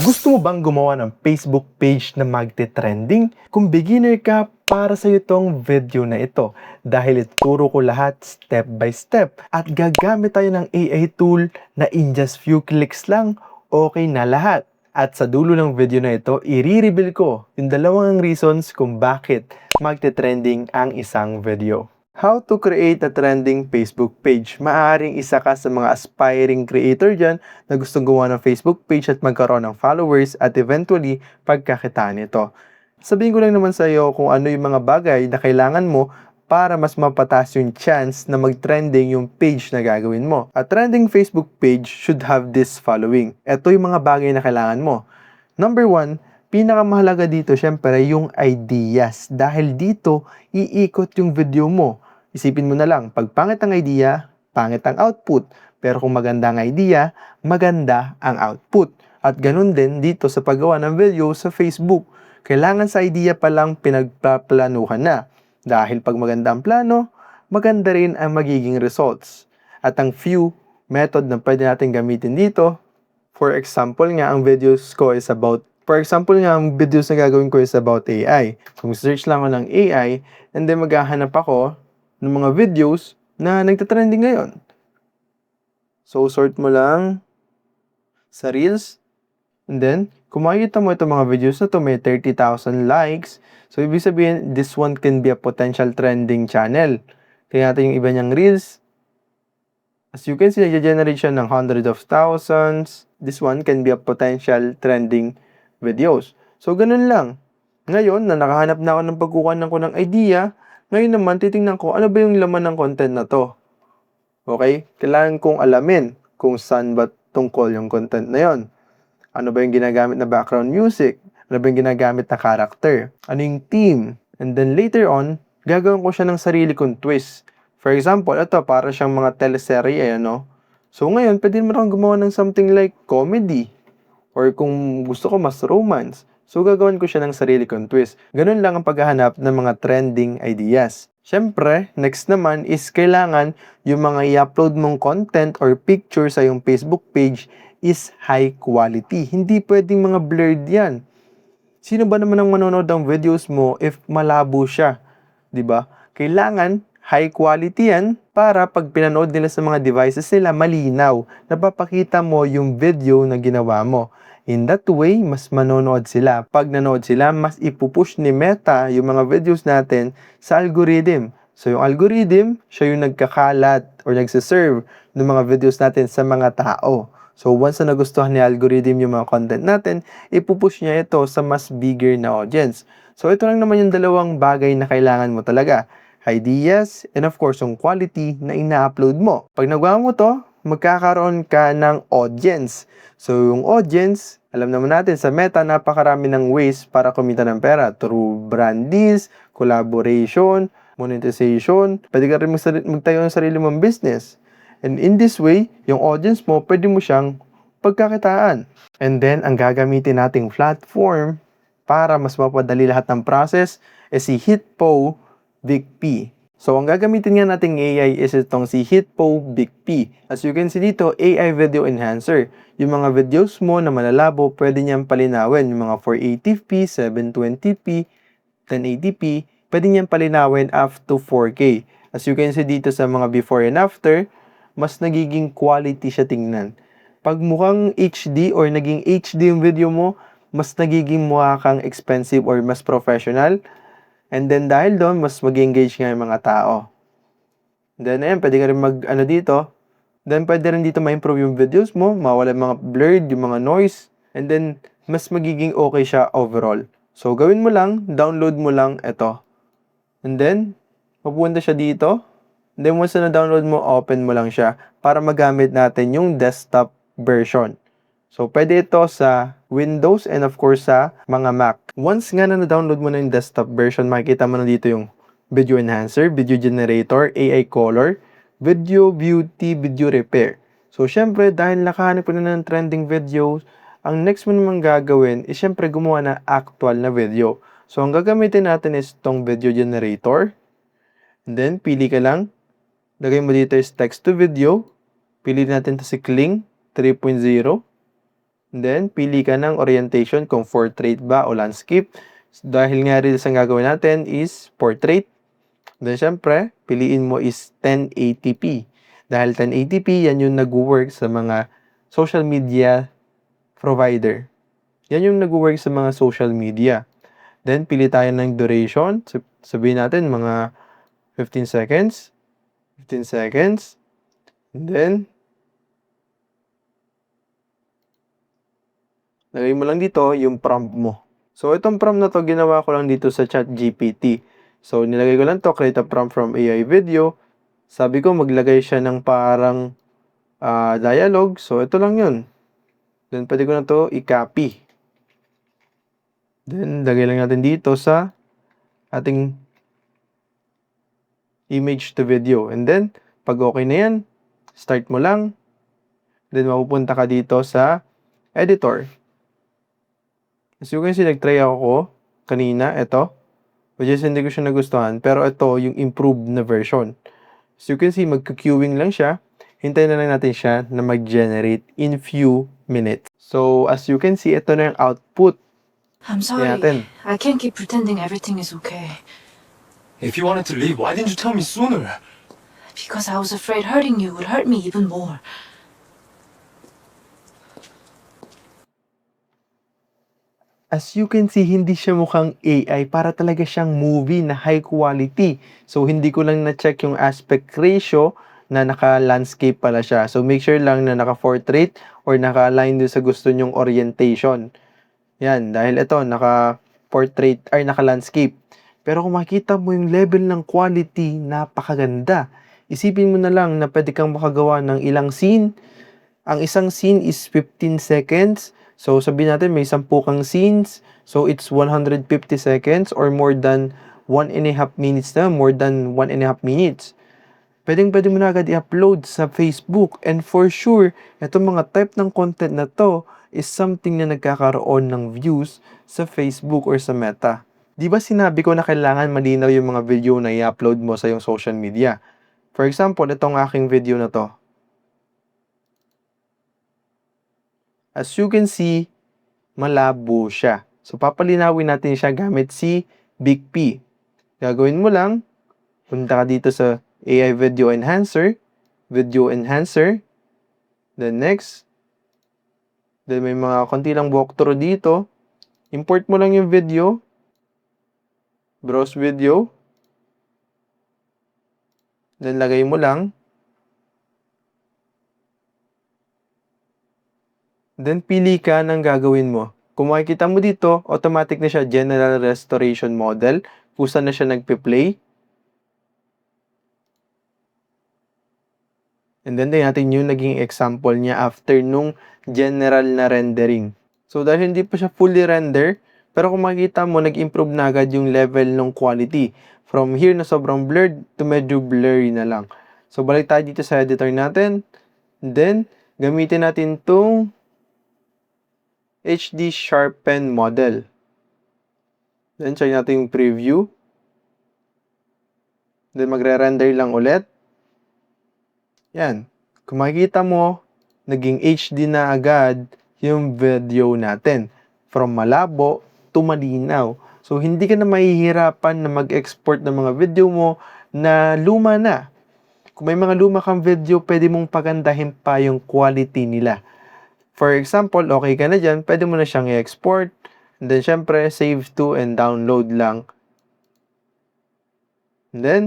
Gusto mo bang gumawa ng Facebook page na magte-trending? Kung beginner ka, para sa itong video na ito dahil ituro ko lahat step by step at gagamit tayo ng AI tool na in just few clicks lang, okay na lahat. At sa dulo ng video na ito, i-reveal ko yung dalawang reasons kung bakit magte-trending ang isang video. How to create a trending Facebook page. Maaaring isa ka sa mga aspiring creator dyan na gustong gumawa ng Facebook page at magkaroon ng followers at eventually pagkakitaan ito. Sabihin ko lang naman sa iyo kung ano yung mga bagay na kailangan mo para mas mapataas yung chance na mag-trending yung page na gagawin mo. A trending Facebook page should have this following. Ito yung mga bagay na kailangan mo. Number 1, pinakamahalaga dito syempre yung ideas. Dahil dito, iikot yung video mo. Isipin mo na lang, pag pangit ang idea, pangit ang output. Pero kung maganda ang idea, maganda ang output. At ganun din dito sa paggawa ng video sa Facebook. Kailangan sa idea pa lang pinagpaplanuhan na. Dahil pag maganda ang plano, maganda rin ang magiging results. At ang few method na pwede natin gamitin dito, for example nga, ang videos na gagawin ko is about AI. Kung search lang ako ng AI, and then maghahanap ako ng mga videos na nagtatrending ngayon. So, sort mo lang sa Reels. And then, kung makikita mo itong mga videos na to may 30,000 likes. So, ibig sabihin, this one can be a potential trending channel. Kaya natin yung iba niyang Reels. As you can see, nag-generate siya ng hundreds of thousands. This one can be a potential trending videos. So, ganun lang. Ngayon, na nakahanap na ako ng pagkukuha ko ng idea, ngayon naman, titingnan ko, ano ba yung laman ng content na to? Okay? Kailangan kong alamin kung saan ba tungkol yung content na yon. Ano ba yung ginagamit na background music? Ano ba yung ginagamit na character? Ano yung theme? And then later on, gagawin ko siya ng sarili kong twist. For example, ito, para siyang mga teleserye, ano? So ngayon, pwede mo rin gumawa ng something like comedy. Or kung gusto ko, mas romance. So, gagawin ko siya ng sarili kong twist. Ganun lang ang paghahanap ng mga trending ideas. Siyempre, next naman is kailangan yung mga i-upload mong content or picture sa yung Facebook page is high quality. Hindi pwedeng mga blurred yan. Sino ba naman ang manonood ng videos mo if malabo siya? 'Di ba? Kailangan high quality yan para pag pinanood nila sa mga devices nila, malinaw. Napapakita mo yung video na ginawa mo. In that way, mas manonood sila. Pag nanood sila, mas ipupush ni Meta yung mga videos natin sa algorithm. So, yung algorithm, siya yung nagkakalat or nagsiserve ng mga videos natin sa mga tao. So, once na nagustuhan ni algorithm yung mga content natin, ipupush niya ito sa mas bigger na audience. So, ito lang naman yung dalawang bagay na kailangan mo talaga. Ideas, and of course, yung quality na ina-upload mo. Pag nagawa mo to, magkakaroon ka ng audience. So, yung audience, alam naman natin sa Meta, napakarami ng ways para kumita ng pera. Through brand deals, collaboration, monetization. Pwede ka rin magtayo ng sarili mong business. And in this way, yung audience mo, pwede mo siyang pagkakitaan. And then, ang gagamitin nating platform para mas mapadali lahat ng process is si Hitpo Big P. So, ang gagamitin nga nating AI is itong si Hitpo Big P. As you can see dito, AI Video Enhancer. Yung mga videos mo na malalabo, pwede niyang palinawin. Yung mga 480p, 720p, 1080p, pwede niyang palinawin up to 4K. As you can see dito sa mga before and after, mas nagiging quality siya tingnan. Pag mukhang HD or naging HD yung video mo, mas nagiging mukha kang expensive or mas professional. And then dahil doon, mas mag-engage nga yung mga tao. And then ayan, pwede ka rin dito. Then pwede rin dito ma-improve yung videos mo, mawala yung mga blurred, yung mga noise. And then, mas magiging okay siya overall. So, gawin mo lang, download mo lang ito. And then, mapupunta siya dito. And then, once na download mo, open mo lang siya para magamit natin yung desktop version. So, pwede ito sa Windows and of course sa mga Mac. Once nga na na-download mo na yung desktop version, makikita mo na dito yung Video Enhancer, Video Generator, AI Color, Video Beauty, Video Repair. So, syempre, dahil nakahanap ko na ng trending videos, ang next mo naman gagawin is syempre gumawa na actual na video. So, ang gagamitin natin is itong Video Generator. And then, pili ka lang. Lagay mo dito is text to video. Pili natin ito si Kling 3.0. Then, pili ka ng orientation kung portrait ba o landscape. Dahil nga rin sa gagawin natin is portrait. Then, syempre, piliin mo is 1080p. Dahil 1080p, yan yung nag-work sa mga social media provider. Yan yung nag-work sa mga social media. Then, pili tayo ng duration. Sabihin natin, mga 15 seconds. 15 seconds. And then, lagay mo lang dito yung prompt mo. So, itong prompt na to, ginawa ko lang dito sa ChatGPT. So, nilagay ko lang to, create a prompt from AI video. Sabi ko, maglagay siya ng parang dialogue. So, ito lang yun. Then, pwede ko na to i-copy. Then, lagay lang natin dito sa ating image to video. And then, pag okay na yan, start mo lang. Then, mapupunta ka dito sa editor. As you can see, nag-try ako kanina, ito. Which is, hindi ko siya nagustuhan. Pero ito, yung improved na version. As you can see, mag-queuing lang siya. Hintayin na lang natin siya na mag-generate in few minutes. So, as you can see, ito na yung output. I'm sorry. I can't keep pretending everything is okay. If you wanted to leave, why didn't you tell me sooner? Because I was afraid hurting you would hurt me even more. As you can see, hindi siya mukhang AI. Para talaga siyang movie na high quality. So, hindi ko lang na-check yung aspect ratio na naka-landscape pala siya. So, make sure lang na naka-portrait or naka-align din sa gusto nyong orientation. Yan, dahil ito, naka-portrait or naka-landscape. Pero kung makita mo yung level ng quality, napakaganda. Isipin mo na lang na pwede kang makagawa ng ilang scene. Ang isang scene is 15 seconds. So, sabihin natin may 10 kang scenes. So, it's 150 seconds or more than 1.5 minutes na. More than 1.5 minutes. Pwede mo na agad i-upload sa Facebook. And for sure, itong mga type ng content na to is something na nagkakaroon ng views sa Facebook or sa Meta. Di ba sinabi ko na kailangan malinaw yung mga video na i-upload mo sa yung social media? For example, itong aking video na to. As you can see, malabo siya. So, papalinawin natin siya gamit si Big P. Gagawin mo lang, punta ka dito sa AI Video Enhancer. Then next, then may mga konti lang walkthrough dito. Import mo lang yung video. Browse video. Then lagay mo lang. Then, pili ka ng gagawin mo. Kung makikita mo dito, automatic na siya General Restoration Model. Kung saan na siya nagpe-play. And then, tingnan natin yung naging example niya after nung general na rendering. So, dahil hindi pa siya fully render, pero kung makikita mo, nag-improve na agad yung level ng quality. From here na sobrang blurred to medyo blurry na lang. So, balik tayo dito sa editor natin. And then, gamitin natin itong HD Sharpen model. Then, check natin yung preview. Then, magre-render lang ulit. Yan. Kung makikita mo, naging HD na agad yung video natin. From malabo to malinaw. So, hindi ka na mahihirapan na mag-export ng mga video mo na luma na. Kung may mga luma kang video, pwede mong pagandahin pa yung quality nila. For example, okay ka na dyan, pwede mo na siyang i-export. And then, syempre, save to and download lang. And then,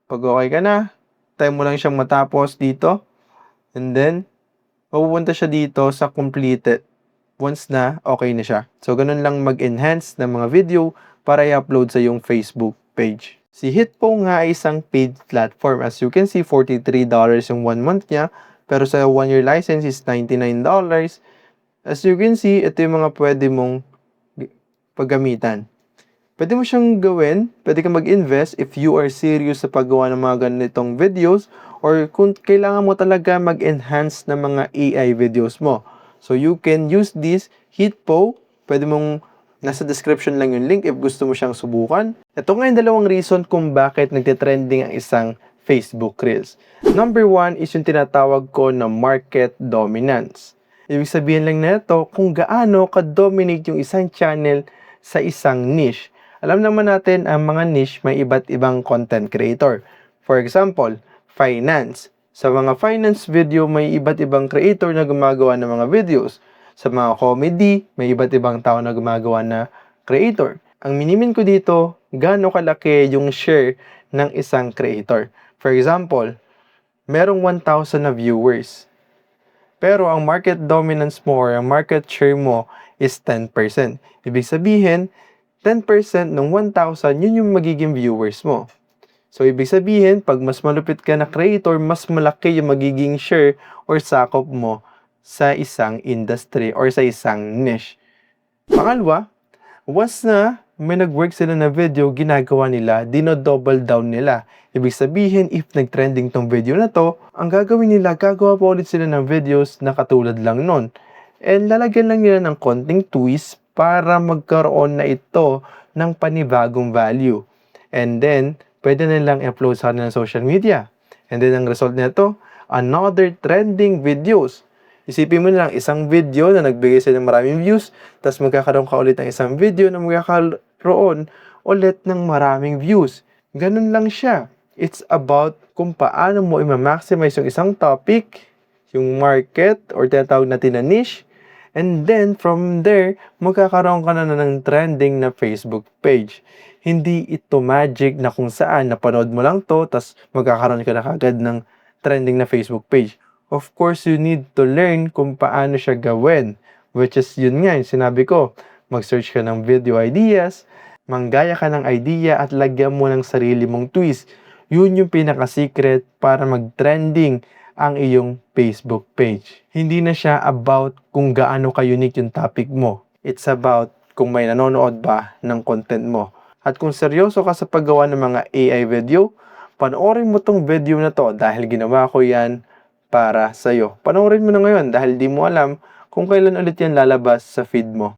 pag okay ka na, time mo lang siyang matapos dito. And then, mapupunta siya dito sa completed. Once na, okay na siya. So, ganun lang mag-enhance ng mga video para i-upload sa yung Facebook page. Si Hitpo nga ay isang paid platform. As you can see, $43 yung 1 month niya. Pero sa 1-year license is $99. As you can see, ito yung mga pwede mong paggamitan. Pwede mo siyang gawin, pwede kang mag-invest if you are serious sa paggawa ng mga ganitong videos or kung kailangan mo talaga mag-enhance ng mga AI videos mo. So, you can use this Hitpo. Pwede mong nasa description lang yung link if gusto mo siyang subukan. Ito nga yung dalawang reason kung bakit nagtitrending ang isang Facebook Reels. Number 1 is yung tinatawag ko na market dominance. Ibig sabihin lang nito kung gaano ka-dominate yung isang channel sa isang niche. Alam naman natin ang mga niche may iba't ibang content creator. For example, finance. Sa mga finance video, may iba't ibang creator na gumagawa ng mga videos. Sa mga comedy, may iba't ibang tao na gumagawa na creator. Ang minimin ko dito, gaano kalaki yung share ng isang creator. For example, merong 1,000 na viewers. Pero ang market dominance mo or ang market share mo is 10%. Ibig sabihin, 10% ng 1,000, yun yung magiging viewers mo. So, ibig sabihin, pag mas malupit ka na creator, mas malaki yung magiging share or sakop mo sa isang industry or sa isang niche. Pangalawa, once na may nag-work sila na video, ginagawa nila, dino-double down nila. Ibig sabihin, if nag-trending tong video na to, ang gagawin nila, gagawa pa ulit sila ng videos na katulad lang nun. And lalagyan lang nila ng konting twist para magkaroon na ito ng panibagong value. And then, pwede nilang upload sa kanilang social media. And then, ang result nito, another trending videos. Isipin mo na lang, isang video na nagbigay sila ng maraming views, tapos magkakaroon ka ulit ng isang video na magkakaroon ulit ng maraming views. Ganun lang siya. It's about kung paano mo i-maximize yung isang topic, yung market, or tinatawag natin na niche, and then from there, magkakaroon ka na ng trending na Facebook page. Hindi ito magic na kung saan napanood mo lang to, tapos magkakaroon ka na kagad ng trending na Facebook page. Of course, you need to learn kung paano siya gawin. Which is, yun nga, yung sinabi ko, mag-search ka ng video ideas, manggaya ka ng idea at lagyan mo ng sarili mong twist. Yun yung pinaka-secret para mag-trending ang iyong Facebook page. Hindi na siya about kung gaano ka-unique yung topic mo. It's about kung may nanonood ba ng content mo. At kung seryoso ka sa paggawa ng mga AI video, panoorin mo tong video na to dahil ginawa ko yan para sa'yo. Panoorin mo na ngayon dahil di mo alam kung kailan ulit yan lalabas sa feed mo.